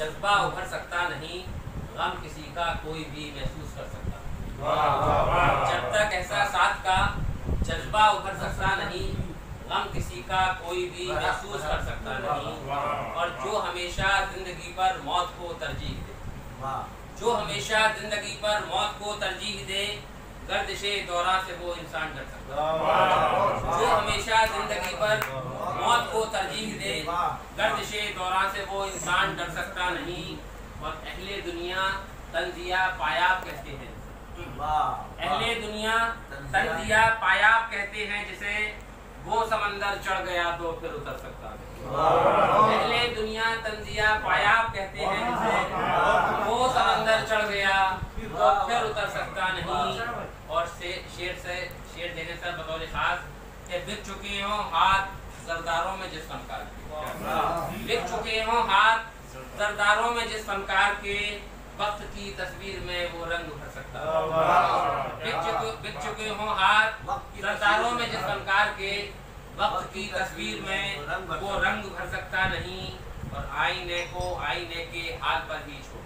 जज्बा उभर सकता नहीं, गम किसी का कोई भी महसूस कर सकता। जब तक एहसासात का जज्बा उभर सकता नहीं, गम किसी का कोई भी महसूस कर सकता नहीं। और जो हमेशा जिंदगी पर मौत को तरजीह दे, जो हमेशा जिंदगी पर मौत को तरजीह दे, गर्दिशे दौरा से वो इंसान डर सकता है। जो हमेशा जिंदगी पर मौत को तरजीह दे, गर्दिशे दौरा से वो इंसान डर सकता नहीं। और अहले दुनिया तंजिया पायाब कहते हैं, अहले दुनिया तंजिया पायाब कहते हैं जिसे वो समंदर चढ़ गया तो फिर उतर सकता है। अहले दुनिया तंजिया पायाब कहते हैं जिसे वो समंदर चढ़ गया तो फिर उतर सकता नहीं। और शेर देने से बतौर खास के बिक चुके हों हाथ सरदारों में जिस फनकार के, बिक चुके हों हाथ सरदारों में जिस फनकार के, वक्त की तस्वीर में वो रंग भर सकता है। बिक चुके हों हाथ सरदारों में जिस फनकार के, वक्त की तस्वीर में वो रंग भर सकता नहीं। और आईने को आईने के हाल पर ही छोड़,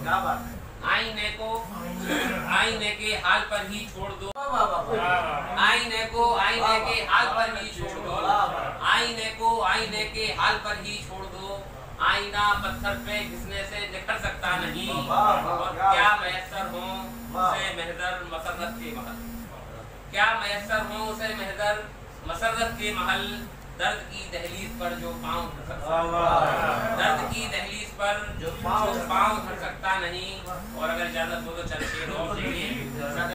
क्या बात है, आईने को आईने के हाल पर ही छोड़ दो, आईने को आईने के हाल पर ही छोड़ दो, आईने को आईने के हाल पर ही छोड़ दो। आईना पत्थर पे घिसने से निखर सकता नहीं। और क्या मैसर हो उसे महजर मसरत के महल, क्या मैसर हो उसे महजर मसरत के महल। दर्द की दहलीज पर जो पाँव धर सकता, दर्द की दहलीज पर जो पाँव धर सकता नहीं। और अगर इजाजत हो तो चल शेर और